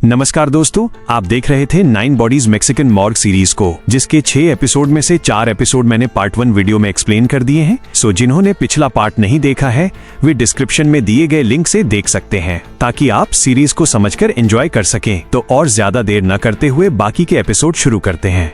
नमस्कार दोस्तों, आप देख रहे थे 9 बॉडीज मैक्सिकन मॉर्ग सीरीज को, जिसके 6 एपिसोड में से 4 एपिसोड मैंने पार्ट 1 वीडियो में एक्सप्लेन कर दिए हैं। सो जिन्होंने पिछला पार्ट नहीं देखा है वे डिस्क्रिप्शन में दिए गए लिंक से देख सकते हैं, ताकि आप सीरीज को समझकर एंजॉय कर सकें। तो और ज्यादा देर न करते हुए बाकी के एपिसोड शुरू करते हैं।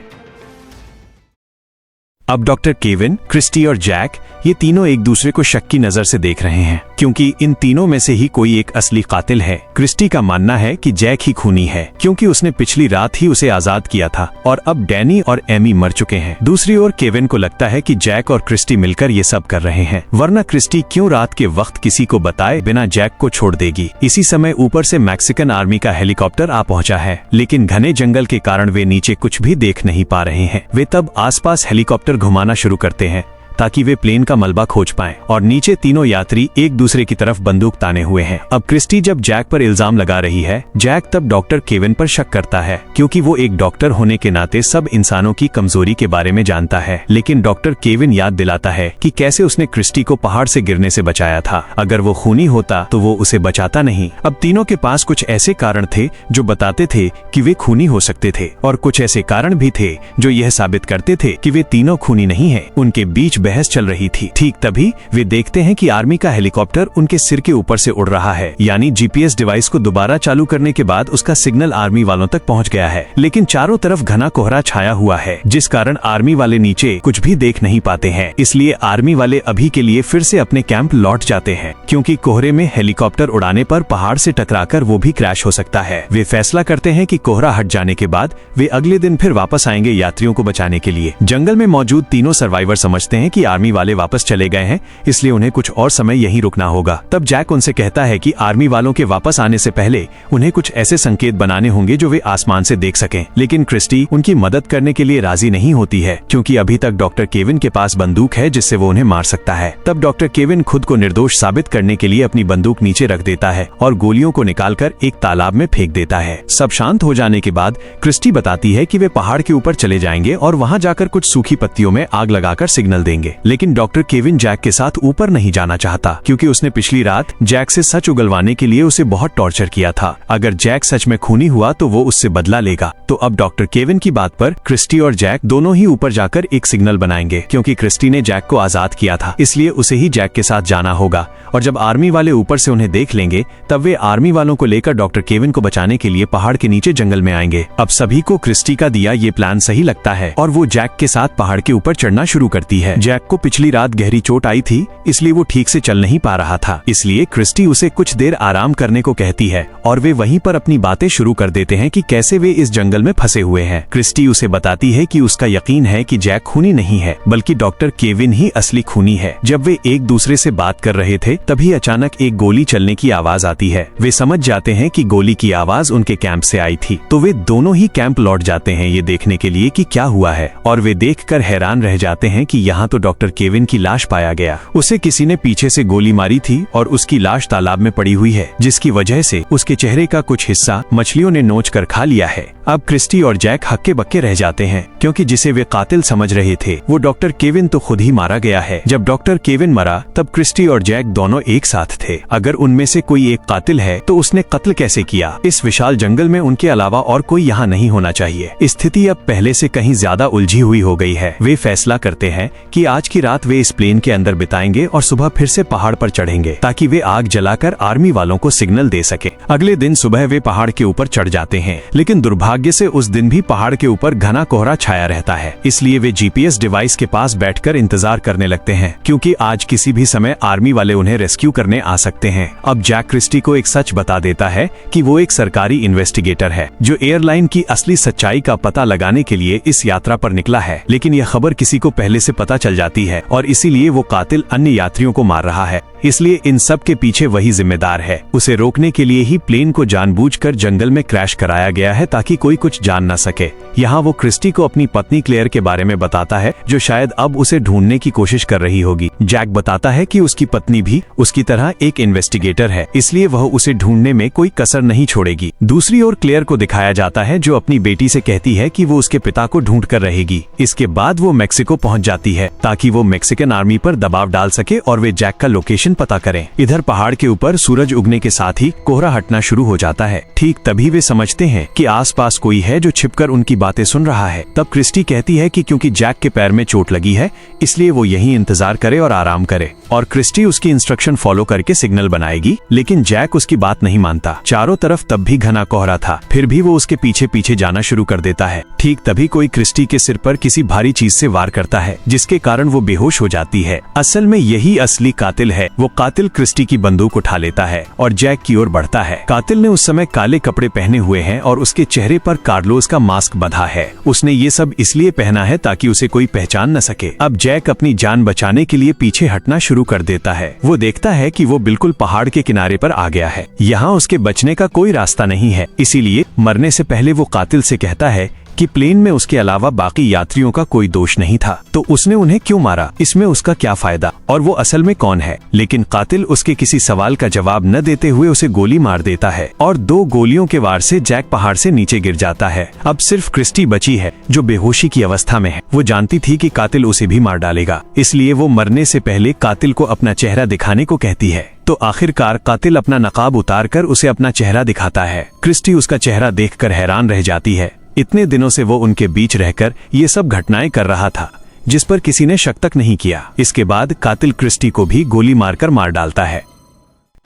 अब डॉक्टर केविन, क्रिस्टी और जैक ये तीनों एक दूसरे को शक की नजर से देख रहे हैं, क्योंकि इन तीनों में से ही कोई एक असली कातिल है। क्रिस्टी का मानना है कि जैक ही खूनी है, क्योंकि उसने पिछली रात ही उसे आजाद किया था और अब डैनी और एमी मर चुके हैं। दूसरी ओर केविन को लगता है कि जैक और क्रिस्टी मिलकर ये सब कर रहे हैं, वरना क्रिस्टी क्यों रात के वक्त किसी को बताए बिना जैक को छोड़ देगी। इसी समय ऊपर से मैक्सिकन आर्मी का हेलीकॉप्टर आ पहुंचा है, लेकिन घने जंगल के कारण वे नीचे कुछ भी देख नहीं पा रहे हैं। वे तब आसपास हेलीकॉप्टर घुमाना शुरू करते हैं ताकि वे प्लेन का मलबा खोज पाएं, और नीचे तीनों यात्री एक दूसरे की तरफ बंदूक ताने हुए हैं। अब क्रिस्टी जब जैक पर इल्जाम लगा रही है, जैक तब डॉक्टर केविन पर शक करता है, क्योंकि वो एक डॉक्टर होने के नाते सब इंसानों की कमजोरी के बारे में जानता है। लेकिन डॉक्टर केविन याद दिलाता है कि कैसे उसने क्रिस्टी को पहाड़ से गिरने से बचाया था। अगर वो खूनी होता तो वो उसे बचाता नहीं। अब तीनों के पास कुछ ऐसे कारण थे जो बताते थे कि वे खूनी हो सकते थे, और कुछ ऐसे कारण भी थे जो यह साबित करते थे कि वे तीनों खूनी नहीं है। उनके बीच बहस चल रही थी। ठीक तभी वे देखते हैं कि आर्मी का हेलीकॉप्टर उनके सिर के ऊपर से उड़ रहा है, यानी जीपीएस डिवाइस को दोबारा चालू करने के बाद उसका सिग्नल आर्मी वालों तक पहुंच गया है। लेकिन चारों तरफ घना कोहरा छाया हुआ है, जिस कारण आर्मी वाले नीचे कुछ भी देख नहीं पाते हैं। इसलिए आर्मी वाले अभी के लिए फिर से अपने कैंप लौट जाते हैं, क्योंकि कोहरे में हेलीकॉप्टर उड़ाने पर पहाड़ से टकराकर वो भी क्रैश हो सकता है। वे फैसला करते हैं कि कोहरा हट जाने के बाद वे अगले दिन फिर वापस आएंगे यात्रियों को बचाने के लिए। जंगल में मौजूद तीनों सर्वाइवर समझते हैं कि आर्मी वाले वापस चले गए हैं, इसलिए उन्हें कुछ और समय यहीं रुकना होगा। तब जैक उनसे कहता है कि आर्मी वालों के वापस आने से पहले उन्हें कुछ ऐसे संकेत बनाने होंगे जो वे आसमान से देख सकें। लेकिन क्रिस्टी उनकी मदद करने के लिए राजी नहीं होती है, क्योंकि अभी तक डॉक्टर केविन के पास बंदूक है जिससे वो उन्हें मार सकता है। तब डॉक्टर केविन खुद को निर्दोष साबित करने के लिए अपनी बंदूक नीचे रख देता है और गोलियों को निकालकर एक तालाब में फेंक देता है। सब शांत हो जाने के बाद क्रिस्टी बताती है कि वे पहाड़ के ऊपर चले जाएंगे और वहाँ जाकर कुछ सूखी पत्तियों में आग लगाकर सिग्नल देंगे। लेकिन डॉक्टर केविन जैक के साथ ऊपर नहीं जाना चाहता, क्योंकि उसने पिछली रात जैक से सच उगलवाने के लिए उसे बहुत टॉर्चर किया था। अगर जैक सच में खूनी हुआ तो वो उससे बदला लेगा। तो अब डॉक्टर केविन की बात पर क्रिस्टी और जैक दोनों ही ऊपर जाकर एक सिग्नल बनाएंगे, क्योंकि क्रिस्टी ने जैक को आजाद किया था, इसलिए उसे ही जैक के साथ जाना होगा। और जब आर्मी वाले ऊपर से उन्हें देख लेंगे, तब वे आर्मी वालों को लेकर डॉक्टर केविन को बचाने के लिए पहाड़ के नीचे जंगल में आएंगे। अब सभी को क्रिस्टी का दिया ये प्लान सही लगता है और वो जैक के साथ पहाड़ के ऊपर चढ़ना शुरू करती है। जैक को पिछली रात गहरी चोट आई थी, इसलिए वो ठीक से चल नहीं पा रहा था। इसलिए क्रिस्टी उसे कुछ देर आराम करने को कहती है और वे वहीं पर अपनी बातें शुरू कर देते हैं कि कैसे वे इस जंगल में फंसे हुए हैं। क्रिस्टी उसे बताती है कि उसका यकीन है कि जैक खूनी नहीं है, बल्कि डॉक्टर केविन ही असली खूनी है। जब वे एक दूसरे से बात कर रहे थे, तभी अचानक एक गोली चलने की आवाज आती है। वे समझ जाते हैं कि गोली की आवाज उनके कैंप से आई थी, तो वे दोनों ही कैंप लौट जाते हैं ये देखने के लिए कि क्या हुआ है। और वे देखकर हैरान रह जाते हैं कि यहाँ तो डॉक्टर केविन की लाश पाया गया। उसे किसी ने पीछे से गोली मारी थी और उसकी लाश तालाब में पड़ी हुई है, जिसकी वजह से उसके चेहरे का कुछ हिस्सा मछलियों ने नोच कर खा लिया है। अब क्रिस्टी और जैक हक्के बक्के रह जाते हैं, क्योंकि जिसे वे कातिल समझ रहे थे वो डॉक्टर केविन तो खुद ही मारा गया है। जब डॉक्टर केविन मरा, तब क्रिस्टी और जैक दोनों एक साथ थे। अगर उनमें से कोई एक कातिल है तो उसने कत्ल कैसे किया? इस विशाल जंगल में उनके अलावा और कोई यहाँ नहीं होना चाहिए। स्थिति अब पहले से कहीं ज्यादा उलझी हुई हो गई है। वे फैसला करते हैं कि आज की रात वे इस प्लेन के अंदर बिताएंगे और सुबह फिर से पहाड़ पर चढ़ेंगे, ताकि वे आग जलाकर आर्मी वालों को सिग्नल दे सके। अगले दिन सुबह वे पहाड़ के ऊपर चढ़ जाते हैं, लेकिन दुर्भाग्य से उस दिन भी पहाड़ के ऊपर घना कोहरा छाया रहता है। इसलिए वे जीपीएस डिवाइस के पास बैठकर इंतजार करने लगते हैं, क्योंकि आज किसी भी समय आर्मी वाले उन्हें रेस्क्यू करने आ सकते हैं। अब जैक क्रिस्टी को एक सच बता देता है कि वो एक सरकारी इन्वेस्टिगेटर है, जो एयरलाइन की असली सच्चाई का पता लगाने के लिए इस यात्रा पर निकला है। लेकिन यह खबर किसी को पहले से पता चल जाती है और इसीलिए वो कातिल अन्य यात्रियों को मार रहा है। इसलिए इन सब के पीछे वही जिम्मेदार है। उसे रोकने के लिए ही प्लेन को जानबूझकर जंगल में क्रैश कराया गया है, ताकि कोई कुछ जान न सके। यहाँ वो क्रिस्टी को अपनी पत्नी क्लेयर के बारे में बताता है, जो शायद अब उसे ढूंढने की कोशिश कर रही होगी। जैक बताता है कि उसकी पत्नी भी उसकी तरह एक इन्वेस्टिगेटर है, इसलिए वह उसे ढूंढने में कोई कसर नहीं छोड़ेगी। दूसरी ओर क्लेयर को दिखाया जाता है, जो अपनी बेटी से कहती है कि वो उसके पिता को ढूंढ कर रहेगी। इसके बाद वो मेक्सिको पहुंच जाती है, ताकि वो मेक्सिकन आर्मी पर दबाव डाल सके और वे जैक का लोकेशन पता करें। इधर पहाड़ के ऊपर सूरज उगने के साथ ही कोहरा हटना शुरू हो जाता है। ठीक तभी वे समझते हैं कि आसपास कोई है जो छिपकर उनकी बातें सुन रहा है। तब क्रिस्टी कहती है कि क्योंकि जैक के पैर में चोट लगी है इसलिए वो यहीं इंतजार करे और आराम करे, और क्रिस्टी उसकी इंस्ट्रक्शन फॉलो करके सिग्नल बनाएगी। लेकिन जैक उसकी बात नहीं मानता। चारों तरफ तब भी घना कोहरा था, फिर भी वो उसके पीछे पीछे जाना शुरू कर देता है। ठीक तभी कोई क्रिस्टी के सिर पर किसी भारी चीज से वार करता है, जिसके कारण वो बेहोश हो जाती है। असल में यही असली कातिल है। वो कातिल क्रिस्टी की बंदूक उठा लेता है और जैक की ओर बढ़ता है। कातिल ने उस समय काले कपड़े पहने हुए हैं और उसके चेहरे पर कार्लोस का मास्क बंधा है। उसने ये सब इसलिए पहना है ताकि उसे कोई पहचान न सके। अब जैक अपनी जान बचाने के लिए पीछे हटना शुरू कर देता है। वो देखता है कि वो बिल्कुल पहाड़ के किनारे पर आ गया है। यहाँ उसके बचने का कोई रास्ता नहीं है, इसीलिए मरने से पहले वो कातिल से कहता है कि प्लेन में उसके अलावा बाकी यात्रियों का कोई दोष नहीं था, तो उसने उन्हें क्यों मारा, इसमें उसका क्या फायदा, और वो असल में कौन है। लेकिन कातिल उसके किसी सवाल का जवाब न देते हुए उसे गोली मार देता है और 2 गोलियों के वार से जैक पहाड़ से नीचे गिर जाता है। अब सिर्फ क्रिस्टी बची है जो बेहोशी की अवस्था में है। वो जानती थी कि कातिल उसे भी मार डालेगा, इसलिए वो मरने से पहले कातिल को अपना चेहरा दिखाने को कहती है। तो आखिरकार कातिल अपना नकाब उतारकर उसे अपना चेहरा दिखाता है। क्रिस्टी उसका चेहरा देखकर हैरान रह जाती है। इतने दिनों से वो उनके बीच रहकर ये सब घटनाएं कर रहा था, जिस पर किसी ने शक तक नहीं किया। इसके बाद कातिल क्रिस्टी को भी गोली मारकर मार डालता है।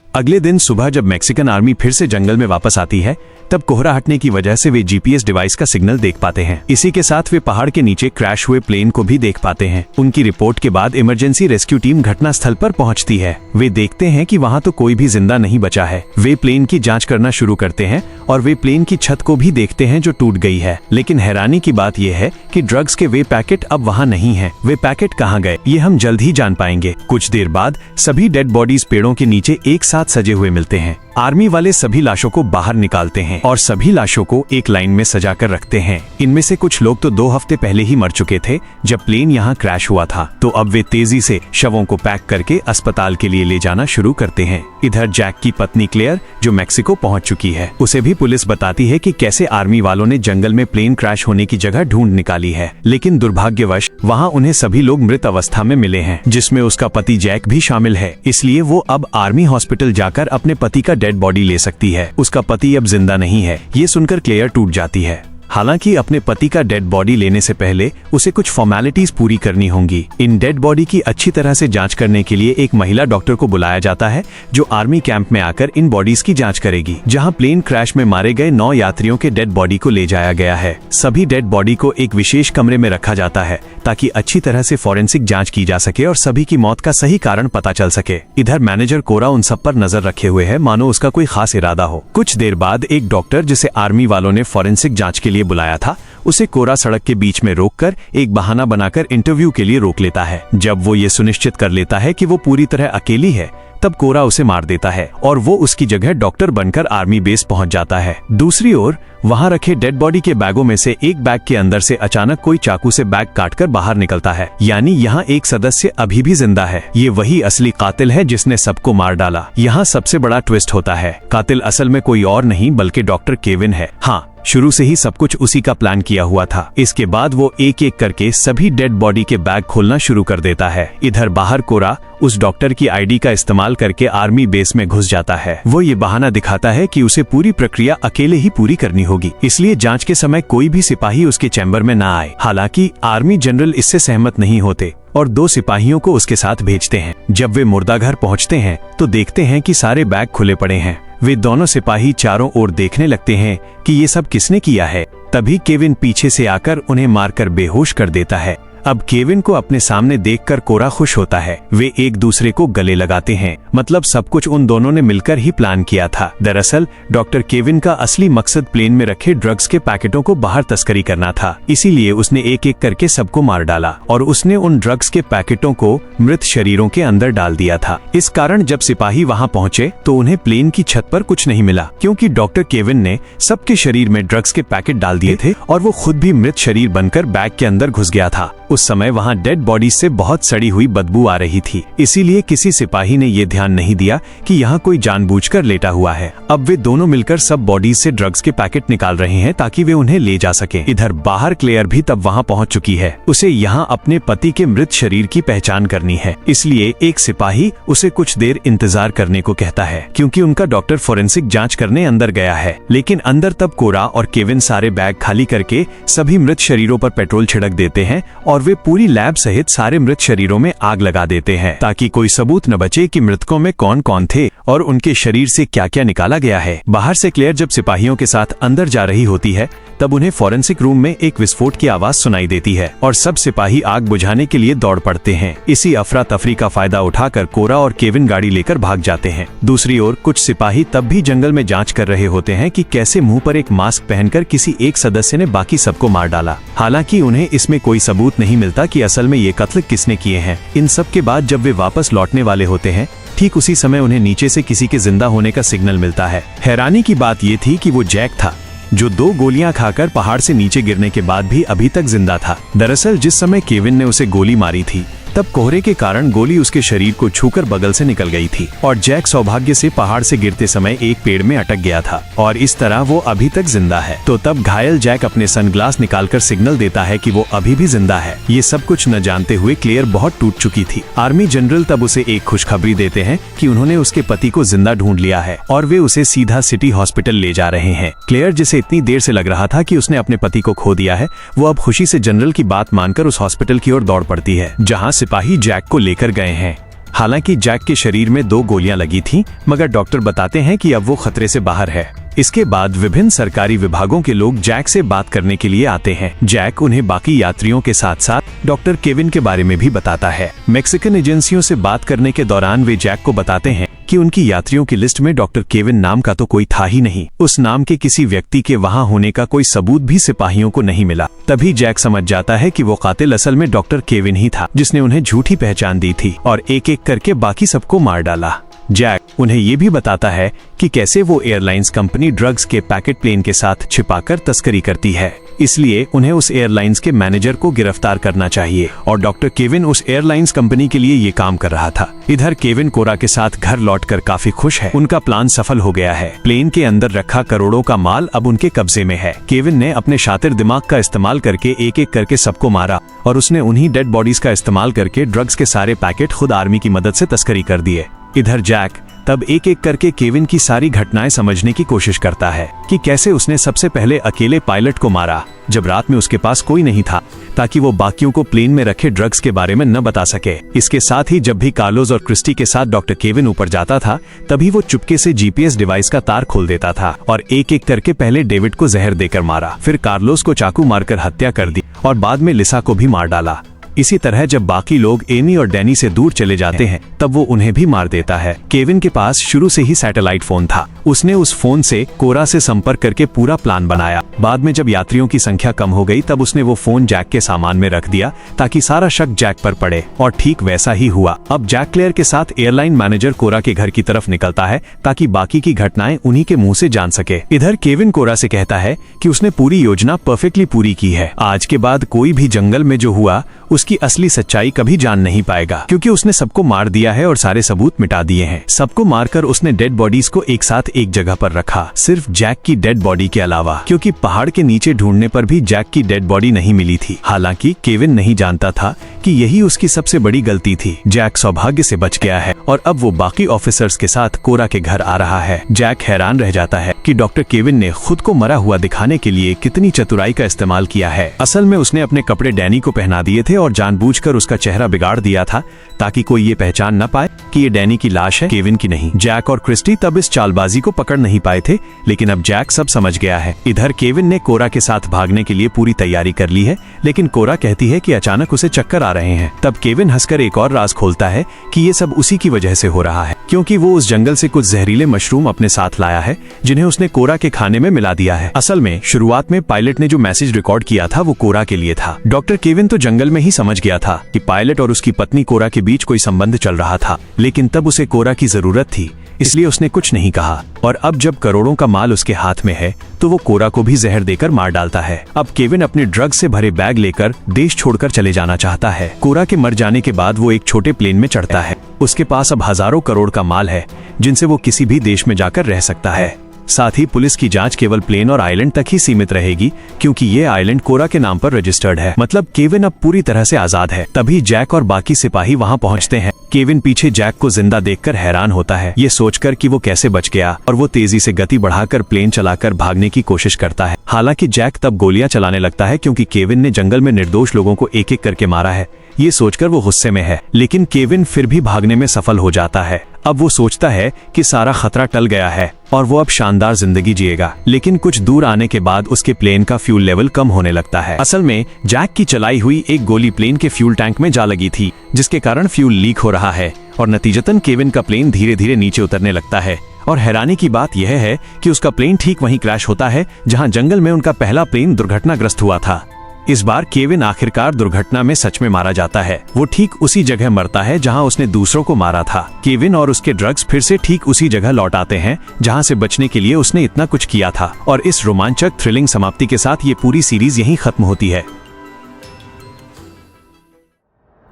अगले दिन सुबह जब मैक्सिकन आर्मी फिर से जंगल में वापस आती है, तब कोहरा हटने की वजह से वे जीपीएस डिवाइस का सिग्नल देख पाते हैं। इसी के साथ वे पहाड़ के नीचे क्रैश हुए प्लेन को भी देख पाते हैं। उनकी रिपोर्ट के बाद इमरजेंसी रेस्क्यू टीम घटना स्थल पर पहुंचती है। वे देखते हैं कि वहां तो कोई भी जिंदा नहीं बचा है। वे प्लेन की जांच करना शुरू करते हैं और वे प्लेन की छत को भी देखते हैं जो टूट गई है। लेकिन हैरानी की बात यह है कि ड्रग्स के वे पैकेट अब वहाँ नहीं है। वे पैकेट कहाँ गए ये हम जल्द ही जान पाएंगे। कुछ देर बाद सभी डेड बॉडीज पेड़ों के नीचे एक साथ सजे हुए मिलते हैं। आर्मी वाले सभी लाशों को बाहर निकालते हैं और सभी लाशों को एक लाइन में सजाकर रखते हैं। इनमें से कुछ लोग तो 2 हफ्ते पहले ही मर चुके थे जब प्लेन यहाँ क्रैश हुआ था, तो अब वे तेजी से शवों को पैक करके अस्पताल के लिए ले जाना शुरू करते हैं। इधर जैक की पत्नी क्लेयर जो मैक्सिको पहुँच चुकी है, उसे भी पुलिस बताती है कि कैसे आर्मी वालों ने जंगल में प्लेन क्रैश होने की जगह ढूंढ निकाली है। लेकिन दुर्भाग्यवश वहाँ उन्हें सभी लोग मृत अवस्था में मिले हैं, जिसमें उसका पति जैक भी शामिल है। इसलिए वो अब आर्मी हॉस्पिटल जाकर अपने पति का डेड बॉडी ले सकती है। उसका पति अब जिंदा नहीं है। ये सुनकर क्लेयर टूट जाती है। हालांकि अपने पति का डेड बॉडी लेने से पहले उसे कुछ फॉर्मेलिटीज पूरी करनी होंगी। इन डेड बॉडी की अच्छी तरह से जांच करने के लिए एक महिला डॉक्टर को बुलाया जाता है जो आर्मी कैंप में आकर इन बॉडीज की जांच करेगी। जहां प्लेन क्रैश में मारे गए 9 यात्रियों के डेड बॉडी को ले जाया गया है। सभी डेड बॉडी को एक विशेष कमरे में रखा जाता है ताकि अच्छी तरह से फॉरेंसिक जांच की जा सके और सभी की मौत का सही कारण पता चल सके। इधर मैनेजर कोरा उन सब पर नजर रखे हुए है, मानो उसका कोई खास इरादा हो। कुछ देर बाद एक डॉक्टर जिसे आर्मी वालों ने फॉरेंसिक जांच के लिए बुलाया था, उसे कोरा सड़क के बीच में रोककर एक बहाना बनाकर इंटरव्यू के लिए रोक लेता है। जब वो ये सुनिश्चित कर लेता है कि वो पूरी तरह अकेली है, तब कोरा उसे मार देता है और वो उसकी जगह डॉक्टर बनकर आर्मी बेस पहुंच जाता है। दूसरी ओर वहां रखे डेड बॉडी के बैगों में से एक बैग के अंदर से अचानक कोई चाकू से बैग काटकर बाहर निकलता है, यानी यहाँ एक सदस्य अभी भी जिंदा है। ये वही असली कातिल है जिसने सबको मार डाला। यहाँ सबसे बड़ा ट्विस्ट होता है, कातिल असल में कोई और नहीं बल्कि डॉक्टर केविन है। हाँ, शुरू से ही सब कुछ उसी का प्लान किया हुआ था। इसके बाद वो एक एक करके सभी डेड बॉडी के बैग खोलना शुरू कर देता है। इधर बाहर कोरा उस डॉक्टर की आईडी का इस्तेमाल करके आर्मी बेस में घुस जाता है। वो ये बहाना दिखाता है कि उसे पूरी प्रक्रिया अकेले ही पूरी करनी होगी, इसलिए जांच के समय कोई भी सिपाही उसके चैम्बर में ना आए। हालांकि आर्मी जनरल इससे सहमत नहीं होते और 2 सिपाहियों को उसके साथ भेजते हैं। जब वे मुर्दाघर पहुंचते हैं तो देखते हैं कि सारे बैग खुले पड़े हैं। वे दोनों सिपाही चारों ओर देखने लगते हैं कि ये सब किसने किया है। तभी केविन पीछे से आकर उन्हें मारकर बेहोश कर देता है। अब केविन को अपने सामने देखकर कोरा खुश होता है। वे एक दूसरे को गले लगाते हैं, मतलब सब कुछ उन दोनों ने मिलकर ही प्लान किया था। दरअसल डॉक्टर केविन का असली मकसद प्लेन में रखे ड्रग्स के पैकेटों को बाहर तस्करी करना था, इसीलिए उसने एक एक करके सबको मार डाला और उसने उन ड्रग्स के पैकेटों को मृत शरीरों के अंदर डाल दिया था। इस कारण जब सिपाही वहाँ पहुँचे तो उन्हें प्लेन की छत पर कुछ नहीं मिला, क्योंकि डॉक्टर केविन ने सबके शरीर में ड्रग्स के पैकेट डाल दिए थे और वो खुद भी मृत शरीर बनकर बैग के अंदर घुस गया था। उस समय वहाँ डेड बॉडी से बहुत सड़ी हुई बदबू आ रही थी, इसीलिए किसी सिपाही ने ये ध्यान नहीं दिया कि यहाँ कोई जानबूझकर लेटा हुआ है। अब वे दोनों मिलकर सब बॉडीज से ड्रग्स के पैकेट निकाल रहे हैं ताकि वे उन्हें ले जा सके। इधर बाहर क्लेयर भी तब वहाँ पहुँच चुकी है। उसे यहाँ अपने पति के मृत शरीर की पहचान करनी है, इसलिए एक सिपाही उसे कुछ देर इंतजार करने को कहता है, क्योंकि उनका डॉक्टर फोरेंसिक जांच करने अंदर गया है। लेकिन अंदर तब कोरा और केविन सारे बैग खाली करके सभी मृत शरीरों पर पेट्रोल छिड़क देते हैं और वे पूरी लैब सहित सारे मृत शरीरों में आग लगा देते हैं ताकि कोई सबूत न बचे कि मृतकों में कौन कौन थे और उनके शरीर से क्या क्या निकाला गया है। बाहर से क्लेयर जब सिपाहियों के साथ अंदर जा रही होती है तब उन्हें फोरेंसिक रूम में एक विस्फोट की आवाज सुनाई देती है और सब सिपाही आग बुझाने के लिए दौड़ पड़ते हैं। इसी अफरा तफरी का फायदा उठाकर कोरा और केविन गाड़ी लेकर भाग जाते हैं। दूसरी ओर कुछ सिपाही तब भी जंगल में जांच कर रहे होते हैं कि कैसे मुंह पर एक मास्क पहनकर किसी एक सदस्य ने बाकी सबको मार डाला। हालांकि उन्हें इसमें कोई सबूत नहीं मिलता कि असल में ये कत्ल किसने किए हैं। इन सब के बाद जब वे वापस लौटने वाले होते हैं ठीक उसी समय उन्हें नीचे से किसी के जिंदा होने का सिग्नल मिलता है। हैरानी की बात ये थी कि वो जैक था, जो 2 गोलियां खाकर पहाड़ से नीचे गिरने के बाद भी अभी तक जिंदा था। दरअसल जिस समय केविन ने उसे गोली मारी थी तब कोहरे के कारण गोली उसके शरीर को छूकर बगल से निकल गई थी और जैक सौभाग्य से पहाड़ से गिरते समय एक पेड़ में अटक गया था और इस तरह वो अभी तक जिंदा है। तो तब घायल जैक अपने सनग्लास निकालकर सिग्नल देता है कि वो अभी भी जिंदा है। ये सब कुछ न जानते हुए क्लेयर बहुत टूट चुकी थी। आर्मी जनरल तब उसे एक खुशखबरी देते हैं कि उन्होंने उसके पति को जिंदा ढूंढ लिया है और वे उसे सीधा सिटी हॉस्पिटल ले जा रहे हैं। क्लेयर जिसे इतनी देर से लग रहा था कि उसने अपने पति को खो दिया है, वो अब खुशी से जनरल की बात मानकर उस हॉस्पिटल की ओर दौड़ पड़ती है जहाँ सिपाही जैक को लेकर गए हैं। हालांकि जैक के शरीर में 2 गोलियां लगी थीं, मगर डॉक्टर बताते हैं कि अब वो खतरे से बाहर है। इसके बाद विभिन्न सरकारी विभागों के लोग जैक से बात करने के लिए आते हैं। जैक उन्हें बाकी यात्रियों के साथ साथ डॉक्टर केविन के बारे में भी बताता है। मैक्सिकन एजेंसियों से बात करने के दौरान वे जैक को बताते हैं कि उनकी यात्रियों की लिस्ट में डॉक्टर केविन नाम का तो कोई था ही नहीं। उस नाम के किसी व्यक्ति के वहां होने का कोई सबूत भी सिपाहियों को नहीं मिला। तभी जैक समझ जाता है कि वो कातिल असल में डॉक्टर केविन ही था, जिसने उन्हें झूठी पहचान दी थी और एक एक करके बाकी सबको मार डाला। जैक उन्हें ये भी बताता है कि कैसे वो एयरलाइंस कंपनी ड्रग्स के पैकेट प्लेन के साथ छिपाकर तस्करी करती है, इसलिए उन्हें उस एयरलाइंस के मैनेजर को गिरफ्तार करना चाहिए और डॉक्टर केविन उस एयरलाइंस कंपनी के लिए ये काम कर रहा था। इधर केविन कोरा के साथ घर लौटकर काफी खुश है। उनका प्लान सफल हो गया है। प्लेन के अंदर रखा करोड़ों का माल अब उनके कब्जे में है। केविन ने अपने शातिर दिमाग का इस्तेमाल करके एक एक करके सबको मारा और उसने उन्हीं डेड बॉडीज का इस्तेमाल करके ड्रग्स के सारे पैकेट खुद आर्मी की मदद से तस्करी कर दिए। इधर जैक तब एक एक करके केविन की सारी घटनाएं समझने की कोशिश करता है कि कैसे उसने सबसे पहले अकेले पायलट को मारा जब रात में उसके पास कोई नहीं था, ताकि वो बाकियों को प्लेन में रखे ड्रग्स के बारे में न बता सके। इसके साथ ही जब भी कार्लोस और क्रिस्टी के साथ डॉक्टर केविन ऊपर जाता था तभी वो चुपके से जीपीएस डिवाइस का तार खोल देता था और एक एक करके पहले डेविड को जहर देकर मारा, फिर कार्लोस को चाकू मारकर हत्या कर दी और बाद में लिसा को भी मार डाला। इसी तरह जब बाकी लोग एमी और डैनी से दूर चले जाते हैं तब वो उन्हें भी मार देता है। केविन के पास शुरू से ही सैटेलाइट फोन था। उसने उस फोन से कोरा से संपर्क करके पूरा प्लान बनाया। बाद में जब यात्रियों की संख्या कम हो गई तब उसने वो फोन जैक के सामान में रख दिया ताकि सारा शक जैक पर पड़े और ठीक वैसा ही हुआ। अब जैक क्लेयर के साथ एयरलाइन मैनेजर कोरा के घर की तरफ निकलता है ताकि बाकी की घटनाएं उन्हीं के मुंह से जान सके। इधर केविन कोरा से कहता है कि उसने पूरी योजना परफेक्टली पूरी की है। आज के बाद कोई भी जंगल में जो हुआ उसकी असली सच्चाई कभी जान नहीं पाएगा, क्योंकि उसने सबको मार दिया है और सारे सबूत मिटा दिए हैं। सबको मारकर उसने डेड बॉडीज को एक साथ एक जगह पर रखा, सिर्फ जैक की डेड बॉडी के अलावा, क्योंकि पहाड़ के नीचे ढूंढने पर भी जैक की डेड बॉडी नहीं मिली थी। हालांकि केविन नहीं जानता था कि यही उसकी सबसे बड़ी गलती थी। जैक सौभाग्य से बच गया है और अब वो बाकी ऑफिसर्स के साथ कोरा के घर आ रहा है। जैक हैरान रह जाता है कि डॉक्टर केविन ने खुद को मरा हुआ दिखाने के लिए कितनी चतुराई का इस्तेमाल किया है। असल में उसने अपने कपड़े डैनी को पहना दिए थे और जानबूझकर उसका चेहरा बिगाड़ दिया था ताकि कोई ये पहचान न पाए कि ये डैनी की लाश है, केविन की नहीं। जैक और क्रिस्टी तब इस चालबाजी को पकड़ नहीं पाए थे, लेकिन अब जैक सब समझ गया है। इधर केविन ने कोरा के साथ भागने के लिए पूरी तैयारी कर ली है, लेकिन कोरा कहती है कि अचानक उसे चक्कर आ रहे हैं। तब केविन हंसकर एक और राज खोलता है कि ये सब उसी की वजह से हो रहा है, क्योंकि वो उस जंगल से कुछ जहरीले मशरूम अपने साथ लाया है जिन्हें उसने कोरा के खाने में मिला दिया है। असल में शुरुआत में पायलट ने जो मैसेज रिकॉर्ड किया था वो कोरा के लिए था। डॉक्टर केविन तो जंगल में ही समझ गया था कि पायलट और उसकी पत्नी कोरा के बीच कोई संबंध चल रहा था, लेकिन तब उसे कोरा की जरूरत थी, इसलिए उसने कुछ नहीं कहा। और अब जब करोड़ों का माल उसके हाथ में है तो वो कोरा को भी जहर देकर मार डालता है। अब केविन अपने ड्रग से भरे बैग लेकर देश छोड़कर चले जाना चाहता है। कोरा के मर जाने के बाद वो एक छोटे प्लेन में चढ़ता है। उसके पास अब हजारों करोड़ का माल है जिनसे वो किसी भी देश में जाकर रह सकता है। साथ ही पुलिस की जांच केवल प्लेन और आइलैंड तक ही सीमित रहेगी, क्योंकि ये आइलैंड कोरा के नाम पर रजिस्टर्ड है। मतलब केविन अब पूरी तरह से आजाद है। तभी जैक और बाकी सिपाही वहां पहुंचते हैं। केविन पीछे जैक को जिंदा देखकर हैरान होता है, ये सोचकर कि वो कैसे बच गया, और वो तेजी से गति बढ़ाकर प्लेन चलाकर भागने की कोशिश करता है। हालांकि जैक तब गोलियां चलाने लगता है, क्योंकि केविन ने जंगल में निर्दोष लोगों को एक एक करके मारा है। ये सोचकर वो गुस्से में है, लेकिन केविन फिर भी भागने में सफल हो जाता है। अब वो सोचता है कि सारा खतरा टल गया है और वो अब शानदार जिंदगी जिएगा। लेकिन कुछ दूर आने के बाद उसके प्लेन का फ्यूल लेवल कम होने लगता है। असल में जैक की चलाई हुई एक गोली प्लेन के फ्यूल टैंक में जा लगी थी, जिसके कारण फ्यूल लीक हो रहा है और नतीजतन केविन का प्लेन धीरे धीरे नीचे उतरने लगता है। और हैरानी की बात यह है कि उसका प्लेन ठीक वहीं क्रैश होता है जहां जंगल में उनका पहला प्लेन दुर्घटनाग्रस्त हुआ था। इस बार केविन आखिरकार दुर्घटना में सच में मारा जाता है। वो ठीक उसी जगह मरता है जहां उसने दूसरों को मारा था। केविन और उसके ड्रग्स फिर से ठीक उसी जगह लौट आते हैं जहां से बचने के लिए उसने इतना कुछ किया था। और इस रोमांचक थ्रिलिंग समाप्ति के साथ ये पूरी सीरीज यहीं खत्म होती है।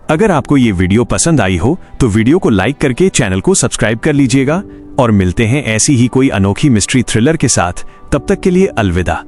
अगर आपको ये वीडियो पसंद आई हो तो वीडियो को लाइक करके चैनल को सब्सक्राइब कर लीजिएगा, और मिलते हैं ऐसी ही कोई अनोखी मिस्ट्री थ्रिलर के साथ। तब तक के लिए अलविदा।